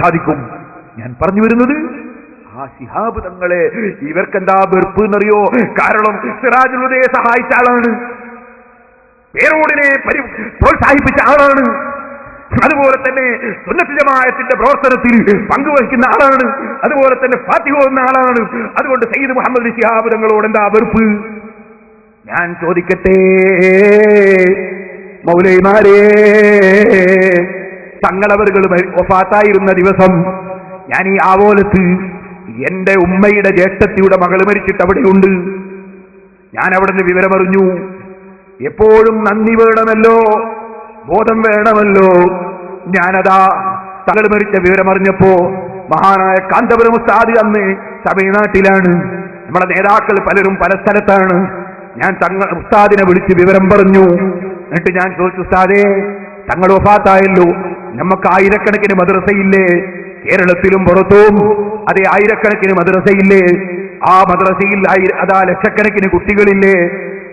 സാധിക്കും. ഞാൻ പറഞ്ഞു വരുന്നത് ആ ശിഹാബ് തങ്ങളെ ഇവർക്കെന്താ വെറുപ്പ് എന്നറിയോ? കാരണം സിറാജുൽ ഹുദയെ സഹായിച്ച ആളാണ്, പേരോടിനെ പ്രോത്സാഹിപ്പിച്ച ആളാണ്, അതുപോലെ തന്നെ സുന്നത്ത് ജമാഅത്തിന്റെ പ്രവർത്തനത്തിൽ പങ്കുവഹിക്കുന്ന ആളാണ്, അതുപോലെ തന്നെ ഫാത്തിഹ എന്ന ആളാണ്. അതുകൊണ്ട് സയ്യിദ് മുഹമ്മദ് ശിഹാബ് തങ്ങളോട് എന്താ വെറുപ്പ്? ഞാൻ ചോദിക്കട്ടെ മൗലവിമാരെ, തങ്ങളവറുകൾ വഫാത്തായിരുന്ന ദിവസം ഞാൻ ഈ ആവോലത്ത് എന്റെ ഉമ്മയുടെ ജ്യേഷ്ഠത്തിയുടെ മകൾ മരിച്ചിട്ട് അവിടെയുണ്ട്. ഞാൻ അവിടെ നിന്ന് വിവരമറിഞ്ഞു. എപ്പോഴും നന്ദി വേണമല്ലോ, ബോധം വേണമല്ലോ. ഞാനതാ തങ്ങൾ മരിച്ച വിവരമറിഞ്ഞപ്പോ മഹാനായ കാന്തപുരം ഉസ്താദ് അന്ന് തമിഴ്നാട്ടിലാണ്, നമ്മുടെ നേതാക്കൾ പലരും പല സ്ഥലത്താണ്. ഞാൻ ഉസ്താദിനെ വിളിച്ച് വിവരം പറഞ്ഞു. എന്നിട്ട് ഞാൻ ചോദിച്ചു, ഉസ്താദേ തങ്ങൾ വഫാത്തായല്ലോ, നമുക്ക് ആയിരക്കണക്കിന് മദ്രസയില്ലേ കേരളത്തിലും പുറത്തും? അതേ, ആയിരക്കണക്കിന് മദ്രസയില്ലേ? ആ മദ്രസയിൽ അതാ ലക്ഷക്കണക്കിന് കുട്ടികളില്ലേ?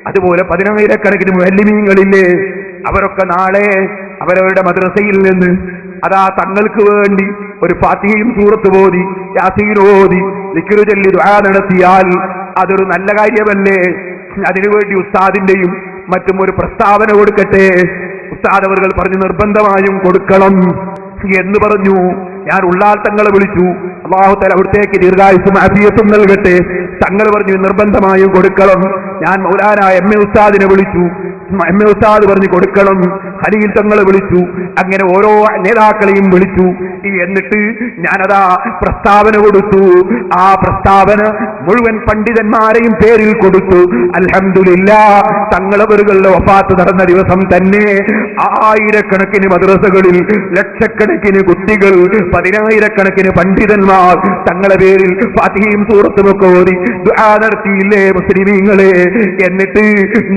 അതുപോലെ 10,000കണക്കിന് മുഅല്ലിമീങ്ങളില്ലേ? അവരൊക്കെ നാളെ അവരവരുടെ മദ്രസയിൽ നിന്ന് അതാ തങ്ങൾക്ക് വേണ്ടി ഒരു ഫാത്തിഹയും സൂറത്ത് ഓതി യാസീൻ ഓതി ദിക്ർ ചൊല്ലി ദുആ നടത്തിയാൽ അതൊരു നല്ല കാര്യമല്ലേ? അതിനുവേണ്ടി ഉസ്താദിന്റെയും മറ്റും ഒരു പ്രസ്താവന കൊടുക്കട്ടെ. ഉസ്താദ് അവர்கள் പറഞ്ഞു നിർബന്ധമായും കൊടുക്കണം എന്ന് പറഞ്ഞു. ഞാൻ ഉള്ളാൽ തങ്ങളെ വിളിച്ചു. അല്ലാഹു തആല അവിടത്തേക്ക് ദീർഘായുസ്സും ആഫിയത്തും നൽകട്ടെ. തങ്ങൾ പറഞ്ഞു നിർബന്ധമായും കൊടുക്കണം. ഞാൻ മൗലാന എം.എ. ഉസ്താദിനെ വിളിച്ചു. എം.എ. ഉസ്താദ് പറഞ്ഞു കൊടുക്കണം. ഖലീൽ തങ്ങളെ വിളിച്ചു. അങ്ങനെ ഓരോ നേതാക്കളെയും വിളിച്ചു. എന്നിട്ട് ഞാനതാ പ്രസ്താവന കൊടുത്തു. ആ പ്രസ്താവന മുഴുവൻ പണ്ഡിതന്മാരെയും പേരിൽ കൊടുത്തു. അൽഹംദുലില്ലാഹ്, തങ്ങളവറുകളുടെ വഫാത്ത് നടന്ന ദിവസം തന്നെ ആയിരക്കണക്കിന് മദ്രസകളിൽ ലക്ഷക്കണക്കിന് കുട്ടികൾ 10,000കണക്കിന് പണ്ഡിതന്മാർ തങ്ങളുടെ പേരിൽ ഫാത്തിഹയും സൂറത്തുമൊക്കെ ഓതി ദുആ നടത്തിയില്ലേ മുസ്ലിമീങ്ങളെ? എന്നിട്ട്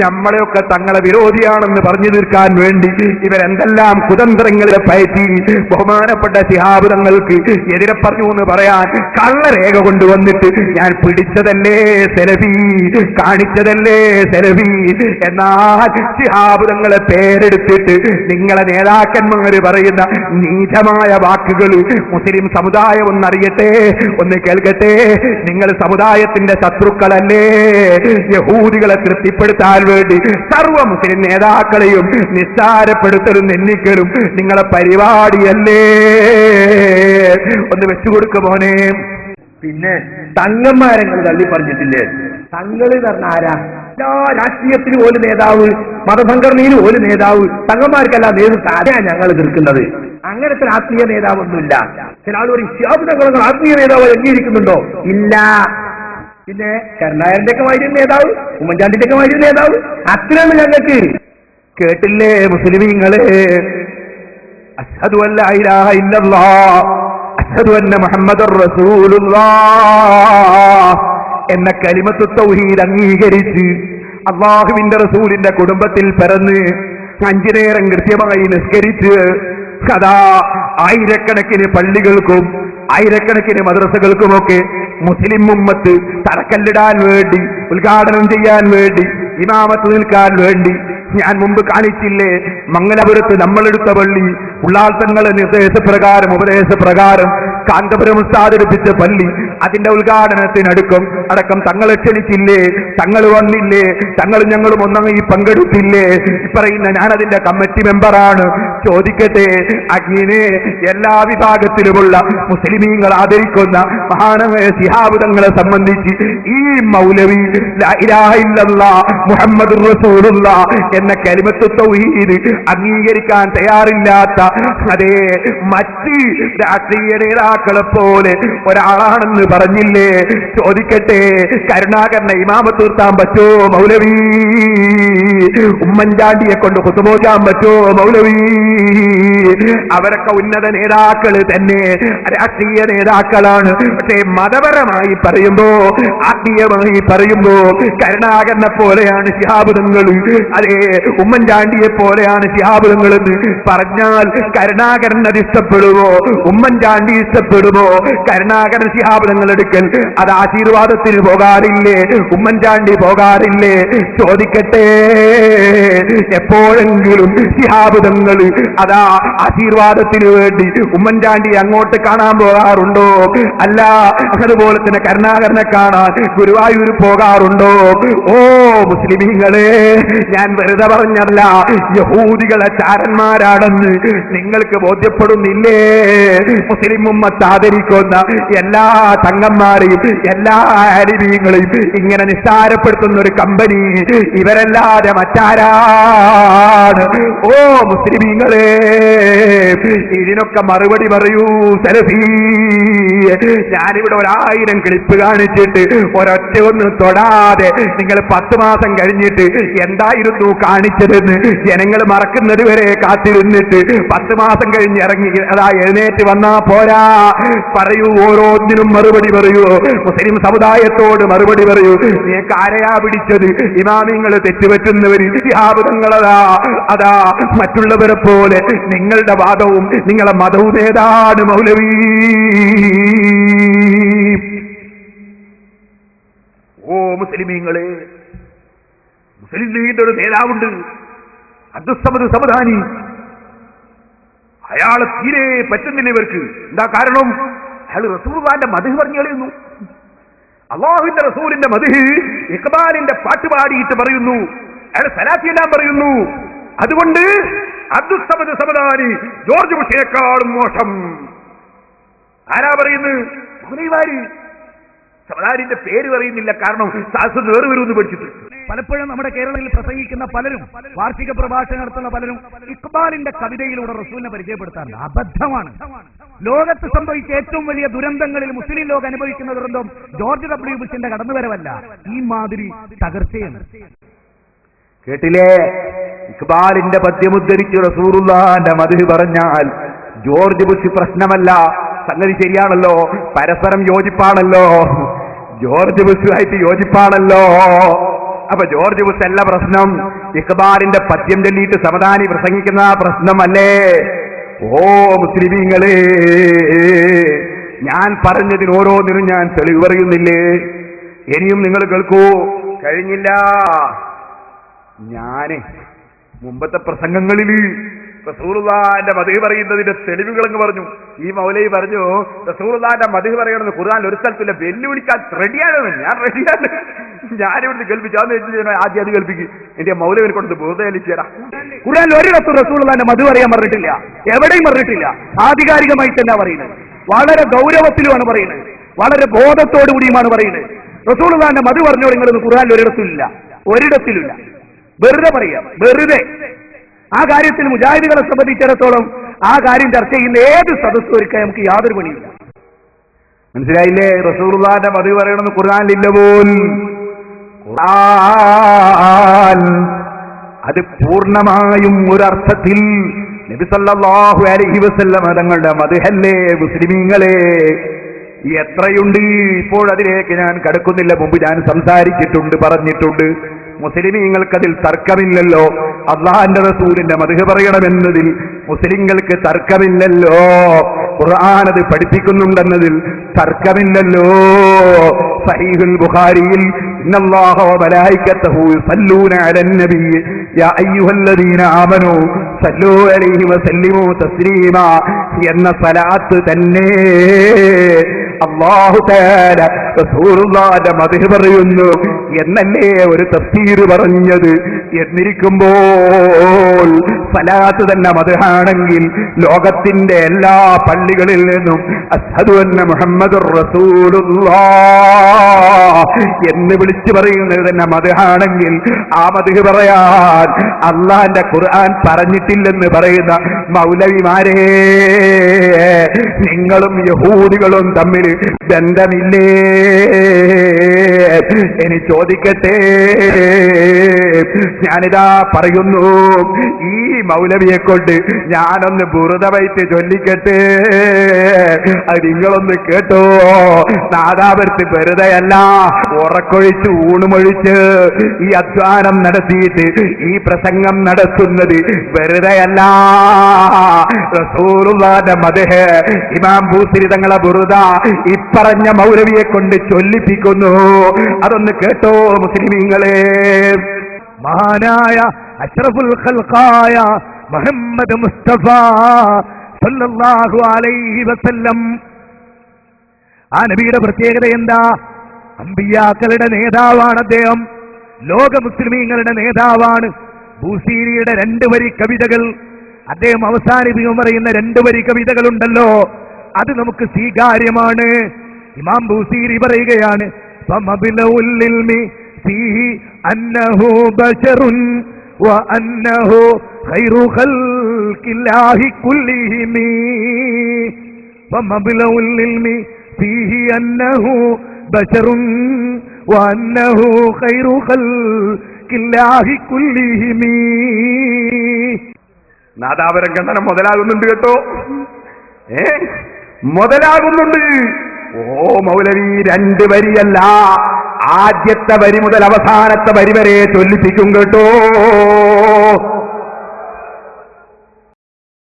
നമ്മളെയൊക്കെ തങ്ങളെ വിരോധിയാണെന്ന് പറഞ്ഞു തീർക്കാൻ വേണ്ടി ഇവരെന്തെല്ലാം കുതന്ത്രങ്ങളെ പയറ്റി ബഹുമാനപ്പെട്ട ശിഹാബ് തങ്ങൾക്ക് എതിരെ പറഞ്ഞു എന്ന് പറയാൻ കള്ളരേഖ കൊണ്ടുവന്നിട്ട് ഞാൻ പിടിച്ചതല്ലേ സെലഫി, കാണിച്ചതല്ലേ സെലഫി. എന്നാൽ ശിഹാബ് തങ്ങളെ പേരെടുത്തിട്ട് നിങ്ങളെ നേതാക്കന്മാര് പറയുന്ന നീചമായ വാക്കുകൾ മുസ്ലിം സമുദായം ഒന്നറിയട്ടെ, ഒന്ന് കേൾക്കട്ടെ. നിങ്ങൾ സമുദായത്തിന്റെ ശത്രുക്കളല്ലേ? യഹൂദികളെ തൃപ്തിപ്പെടുത്താൻ വേണ്ടി സർവ മുസ്ലിം നേതാക്കളെയും നിസ്സാരപ്പെടുത്തലും നിന്ദിക്കലും നിങ്ങളെ പരിപാടിയല്ലേ? ഒന്ന് വെച്ചുകൊടുക്ക് മോനെ. പിന്നെ തങ്ങന്മാരങ്ങൾ തള്ളി പറഞ്ഞിട്ടില്ലേ? തങ്ങള് പറഞ്ഞ ആരാ? എല്ലാ രാഷ്ട്രീയത്തിന് പോലും നേതാവ്, മതസംഘടനയിൽ പോലും നേതാവ്, തങ്ങന്മാർക്കെല്ലാം നേതൃത്വം. ആരെയാണ് ഞങ്ങൾ തീർക്കുന്നത്? അങ്ങനത്തെ രാഷ്ട്രീയ നേതാവൊന്നുമില്ല. ചില ആളുകൾ ശിഹാബ് തങ്ങൾ രാഷ്ട്രീയ നേതാവ് അംഗീകരിക്കുന്നുണ്ടോ? ഇല്ല. പിന്നെ കരുണാകരന്റെ ഒക്കെ മാതിരി നേതാവ്, ഉമ്മൻചാണ്ടിന്റെ ഒക്കെ മാതിരി നേതാവ്, അത്രയാണ് ഞങ്ങൾക്ക്. കേട്ടില്ലേ മുസ്ലിമീങ്ങളെ? അശ്ഹദു അല്ലാ ഇലാഹ ഇല്ലല്ലാഹ് അശ്ഹദു അന്ന മുഹമ്മദുർ റസൂലുള്ളാഹ് എന്ന കലിമത്തു തൗഹീദ് അംഗീകരിച്ച് അല്ലാഹുവിന്റെ റസൂലിന്റെ കുടുംബത്തിൽ പിറന്ന് 5 നേരം കൃത്യമായി നിസ്കരിച്ച് കഥാ ആയിരക്കണക്കിന് പള്ളികൾക്കും ആയിരക്കണക്കിന് മദ്രസകൾക്കുമൊക്കെ മുസ്ലിം ഉമ്മത്ത് തറക്കല്ലിടാൻ വേണ്ടി, ഉദ്ഘാടനം ചെയ്യാൻ വേണ്ടി, ഇമാമത്ത് നിൽക്കാൻ വേണ്ടി ഞാൻ മുമ്പ് കാണിച്ചില്ലേ? മംഗലപുരത്ത് നമ്മളെടുത്ത പള്ളി ഉള്ളാൾ തങ്ങളുടെ നിർദ്ദേശപ്രകാരം ഉപദേശപ്രകാരം കാന്തപുരം ഉസ്താദ് എടുപ്പിച്ച പള്ളി, അതിന്റെ ഉദ്ഘാടനത്തിനടക്കം തങ്ങളെ ക്ഷണിച്ചില്ലേ? തങ്ങൾ വന്നില്ലേ? തങ്ങളും ഞങ്ങളും ഒന്നങ്ങി പങ്കെടുത്തില്ലേ? പറയുന്ന ഞാനതിന്റെ കമ്മിറ്റി മെമ്പറാണ്. ചോദിക്കട്ടെ, അങ്ങനെ എല്ലാ വിഭാഗത്തിലുമുള്ള മുസ്ലിമീങ്ങൾ ആദരിക്കുന്ന മഹാനായ ശിഹാബ് തങ്ങളെ സംബന്ധിച്ച് ഈ മൗലവി ലാ ഇലാഹ ഇല്ലല്ലാഹ് മുഹമ്മദുർ റസൂലുള്ളാഹ് എന്ന കലിമത്തു തൗഹീദ് അംഗീകരിക്കാൻ തയ്യാറില്ലാത്ത അതേ മറ്റ് രാഷ്ട്രീയ നേതാക്കളെ പോലെ ഒരാളാണെന്ന് പറഞ്ഞില്ലേ? ചോദിക്കട്ടെ, കരുണാകരനെ ഇമാമത്ത് നിർത്താൻ പറ്റുമോ മൗലവി? ഉമ്മൻചാണ്ടിയെ കൊണ്ട് ഖുതുബോദാൻ പറ്റുമോ മൗലവി? അവരൊക്കെ ഉന്നത നേതാക്കള് തന്നെ, രാഷ്ട്രീയ നേതാക്കളാണ്. പക്ഷേ മതപരമായി പറയുമ്പോ, ആത്മീയമായി പറയുമ്പോ കരുണാകരനെ പോലെയാണ് ശിഹാബ് തങ്ങൾ, അതേ ഉമ്മൻചാണ്ടിയെ പോലെയാണ് ശിഹാബ് തങ്ങൾ എന്ന് പറഞ്ഞാൽ കരുണാകരൻ അത് ഇഷ്ടപ്പെടുമോ? ഉമ്മൻചാണ്ടി ഇഷ്ടപ്പെടുമോ? കരുണാകരൻ ശിഹാബ് തങ്ങൾ എടുക്കൽ അത് ആശീർവാദത്തിന് പോകാറില്ലേ? ഉമ്മൻചാണ്ടി പോകാറില്ലേ? ചോദിക്കട്ടെ, എപ്പോഴെങ്കിലും ശിഹാബ് തങ്ങൾ അതാ ആശീർവാദത്തിന് വേണ്ടി ഉമ്മൻചാണ്ടി അങ്ങോട്ട് കാണാൻ പോകാറുണ്ടോ? അല്ല, അതുപോലെ തന്നെ കരുണാകരനെ കാണാൻ ഗുരുവായൂർ പോകാറുണ്ടോ? ഓ മുസ്ലിമീങ്ങളെ, ഞാൻ വെറുതെ പറഞ്ഞല്ല, യഹൂദികളെ ചാരന്മാരാണെന്ന് നിങ്ങൾക്ക് ബോധ്യപ്പെടുന്നില്ലേ? മുസ്ലിം ഉമ്മത്ത് ആദരിക്കുന്ന എല്ലാ തങ്ങന്മാരെയും എല്ലാ അരിമീങ്ങളെയും ഇങ്ങനെ നിസ്സാരപ്പെടുത്തുന്ന ഒരു കമ്പനി ഇവരല്ലാതെ മറ്റാരാണ്? ഓ മുസ്ലിമീങ്ങളെ, ഇതിനൊക്കെ മറുപടി പറയൂ സലഫി. ഞാനിവിടെ 1000 ക്ലിപ്പ് കാണിച്ചിട്ട് ഒരൊറ്റ ഒന്നും തൊടാതെ നിങ്ങൾ 10 മാസം കഴിഞ്ഞിട്ട് എന്തായിരുന്നു കാണിച്ചതെന്ന് ജനങ്ങൾ മറക്കുന്നത് വരെ കാത്തിരുന്നിട്ട് 10 മാസം കഴിഞ്ഞ് ഇറങ്ങി അതാ എഴുന്നേറ്റ് വന്നാ പോരാ. പറയൂ, ഓരോന്നിനും മറുപടി പറയൂ. മുസ്ലിം സമുദായത്തോട് മറുപടി പറയൂ. നിങ്ങൾക്ക് ആരെയാ പിടിച്ചത്? ഇമാമിങ്ങൾ തെറ്റുപറ്റുന്നവർ യാബുദങ്ങളതാ. അതാ മറ്റുള്ളവരെ പോലെ നിങ്ങളുടെ വാദവും നിങ്ങളെ മതവും ഏതാണ് മൗലവി? ഓ മുസ്ലിമീങ്ങളെ, മുസ്ലിം ലീഗിന്റെ ഒരു നേതാവുണ്ട്, അബ്ദുസ്സമദ് സമദാനി. അയാളെ തീരെ പറ്റുന്നില്ല ഇവർക്ക്. എന്താ കാരണം? അയാൾ റസൂലുള്ളാഹിന്റെ മദ്ഹ് പറഞ്ഞു കളയുന്നു. അല്ലാഹുവിന്റെ റസൂലിന്റെ മദ്ഹ് ഇഖ്ബാലിന്റെ പാട്ട് പാടിയിട്ട് പറയുന്നു. അയാൾ സലാത്ത് ചൊല്ലാൻ പറയുന്നു. അതുകൊണ്ട് അബ്ദുസ്സമദ് സമദാനി ജോർജ് ബുഷിനേക്കാളും മോശം. ആരാ പറയുന്നത്? മുഹമ്മദ് സമദാനിന്റെ പേര് പറയുന്നില്ല, കാരണം സാസ് വേറെ വരുമെന്ന് പഠിച്ചിട്ട്. പലപ്പോഴും നമ്മുടെ കേരളത്തിൽ പ്രസംഗിക്കുന്ന പലരും, വാർഷിക പ്രഭാഷണം നടത്തുന്ന പലരും ഇഖ്ബാലിന്റെ കവിതയിലൂടെ റസൂലിനെ പരിചയപ്പെടുത്താറുണ്ട്. അബദ്ധമാണ്. ലോകത്ത് സംഭവിച്ച ഏറ്റവും വലിയ ദുരന്തങ്ങളിൽ മുസ്ലിം ലോകം അനുഭവിക്കുന്ന ദുരന്തം ജോർജ് ഡബ്ല്യു ബുഷിന്റെ കടന്നുവരവല്ല, ഈ മാതിരി തകർച്ചയാണ്. കേട്ടില്ലേ? ഇഖ്ബാലിന്റെ പദ്യമുദ്ധരിച്ച് റസൂലുള്ളാഹിന്റെ മദ്ഹ് പറഞ്ഞാൽ ജോർജ് ബുഷ് പ്രശ്നമല്ല. സംഗതി ശരിയാണല്ലോ, പരസ്പരം യോജിപ്പാണല്ലോ, ജോർജ് ബുഷുമായിട്ട് യോജിപ്പാണല്ലോ. അപ്പൊ ജോർജ് ബുഷ് അല്ല പ്രശ്നം, ഇഖ്ബാലിന്റെ പദ്യം ചൊല്ലിയിട്ട് സമദാനി പ്രസംഗിക്കുന്ന പ്രശ്നമല്ലേ? ഓ മുസ്ലിമീങ്ങളെ, ഞാൻ പറഞ്ഞതിന് ഓരോന്നിനും ഞാൻ തെളിവ് പറയുന്നില്ലേ? ഇനിയും നിങ്ങൾ കേൾക്കൂ. കഴിഞ്ഞില്ല. ഞാന് മുമ്പത്തെ പ്രസംഗങ്ങളിൽ റസൂലുള്ളാഹിന്റെ മദ്ഹ് പറയുന്നതിന്റെ തെളിവുകളെന്ന് പറഞ്ഞു. ഈ മൗലവി പറഞ്ഞു റസൂലുള്ളാഹിന്റെ മദ്ഹ് പറയണമെന്ന് ഖുർആൻ ഒരു സ്ഥലത്തില്ല, വെല്ലുവിളിക്കാൻ റെഡിയാണെന്ന്. ഞാൻ റെഡിയാണ്. ഞാനിവിടുന്ന് കേൾപ്പിച്ചാന്ന് വെച്ചാൽ ആദ്യം അത് കേൾപ്പിക്കും. എന്റെ മൗലവിനെ കൊണ്ട് ബോധയലിച്ചു തരാം. ഖുർആനിൽ ഒരിടത്തും റസൂലുള്ളാഹിന്റെ മദ്ഹ് പറയാൻ പറഞ്ഞിട്ടില്ല, എവിടെയും പറഞ്ഞിട്ടില്ല. ആധികാരികമായി തന്നെ പറയുന്നത്, വളരെ ഗൗരവത്തിലുമാണ് പറയുന്നത്, വളരെ ബോധത്തോടു കൂടിയുമാണ് പറയുന്നത്. റസൂലുള്ളാഹിന്റെ മദ്ഹ് പറഞ്ഞോ നിങ്ങളൊന്നും ഖുർആനിൽ ഒരിടത്തിലില്ല. വെറുതെ പറയാം, വെറുതെ. ആ കാര്യത്തിൽ മുജാഹിദുകളെ സംബന്ധിച്ചിടത്തോളം ആ കാര്യം ചർച്ച ചെയ്യുന്ന ഏത് സദസ്സും ഒരുക്കാൻ നമുക്ക് യാതൊരു പണിയില്ല. മനസ്സിലായില്ലേ? റസൂലുള്ളാഹിന്റെ മദ്ഹ് പറയണമെന്ന് ഖുർആനിലില്ല പോൽ. ഖുർആൻ അത് പൂർണ്ണമായും ഒരർത്ഥത്തിൽ നബി സല്ലല്ലാഹു അലൈഹി വസല്ലം തങ്ങളുടെ മദ്ഹല്ലേ മുസ്ലിമീങ്ങളെ. എത്രയുണ്ട്? ഇപ്പോൾ അതിലേക്ക് ഞാൻ കടക്കുന്നില്ല. മുമ്പ് ഞാൻ സംസാരിച്ചിട്ടുണ്ട്, പറഞ്ഞിട്ടുണ്ട്. മുസ്ലിമീങ്ങൾക്കതിൽ തർക്കമില്ലല്ലോ. അല്ലാഹുവിന്റെ റസൂലിന്റെ മദ്ഹ് പറയണമെന്നതിൽ മുസ്ലിങ്ങൾക്ക് തർക്കമില്ലല്ലോ. ഖുർആൻ അത് പഠിപ്പിക്കുന്നുണ്ടെന്നതിൽ തർക്കമില്ലല്ലോ. സഹീഹുൽ ബുഖാരിയിൽ ഇന്നല്ലാഹ വ മലായികതഹു യുസല്ലൂന അലൻ നബി യാ അയ്യുഹല്ലദീന ആമനൂ സല്ലൂ അലൈഹി വസല്ലിമൂ തസ്ലീമാ എന്ന സലാത്ത് തന്നെ അല്ലാഹു തആല റസൂലുള്ളാഹിന്റെ മദ്ഹ് പറയുന്നു എന്നല്ലേ ഒരു തഫ്സീർ പറഞ്ഞത്. എന്നിരിക്കുമ്പോൾ സലാത്ത് തന്നെ മദ്ഹാണെങ്കിൽ ലോകത്തിന്റെ എല്ലാ പള്ളികളിൽ നിന്നും അശ്ഹദു അന്ന മുഹമ്മദുർ റസൂലുള്ളാഹ് എന്ന് വിളിച്ചു പറയുന്നത് തന്നെ മദ്ഹാണെങ്കിൽ ആ മദ്ഹ് പറയാൻ അല്ലാഹുവിന്റെ ഖുർആൻ പറഞ്ഞിട്ടില്ലെന്ന് പറയുന്ന മൗലവിമാരെ, നിങ്ങളും യഹൂദികളും തമ്മിൽ ബന്ധമില്ലേ? ഇനി ചോദിക്കട്ടെ, ഞാനിതാ പറയുന്നു, ഈ മൗലവിയെ കൊണ്ട് ഞാനൊന്ന് ബുറുദ വൈറ്റ് ചൊല്ലിക്കട്ടെ. അത് നിങ്ങളൊന്ന് കേട്ടോ. നാദാപുരത്ത് വെറുതെയല്ല, ഉറക്കൊഴിച്ച് ഊണുമൊഴിച്ച് ഈ അധ്വാനം നടത്തിയിട്ട് ഈ പ്രസംഗം നടത്തുന്നത് വെറുതെയല്ല. റസൂലുള്ളാഹിന്റെ മദ്ഹ് ഇമാം ബൂസിരി തങ്ങളെ ബുറുദ ഇപ്പറഞ്ഞ മൗലവിയെ കൊണ്ട് ചൊല്ലിപ്പിക്കുന്നു. അതൊന്ന് കേട്ടോ മുസ്ലിമീങ്ങളെ. മഹാനായ അഷ്റഫുൽ ഖൽഖായ മുഹമ്മദ് മുസ്തഫ സല്ലല്ലാഹു അലൈഹി വസല്ലം. ആ നബിയുടെ പ്രത്യേകത എന്താ? അമ്പിയാക്കളുടെ നേതാവാണ് അദ്ദേഹം, ലോക മുസ്ലിമീങ്ങളുടെ നേതാവാണ്. ബൂസീരിയുടെ 2 വരി കവിതകൾ അദ്ദേഹം അവസാനിപ്പിക്കും പറയുന്ന 2 വരി കവിതകളുണ്ടല്ലോ, അത് നമുക്ക് സ്വീകാര്യമാണ്. ഇമാം ബൂസീരി പറയുകയാണ്, ഫമബ്ലഉൽ ഇൽമി ഫീഹി അന്നഹു ബശറുൻ വഅന്നഹു ഖൈറു ഖൽഖില്ലാഹി കുല്ലിഹിം. ഫമബ്ലഉൽ ഇൽമി ഫീഹി അന്നഹു ബശറുൻ വഅന്നഹു ഖൈറു ഖൽഖില്ലാഹി കുല്ലിഹിം. നാദാപുരം കണ്ടനം മുതലാകുന്നുണ്ട് കേട്ടോ, മുതലാകുന്നുണ്ട്. ഓ മൗലവി 2 വരിയല്ല, ആദ്യത്തെ വരി മുതൽ അവസാനത്തെ വരി വരെ ചൊല്ലിപ്പിക്കും കേട്ടോ.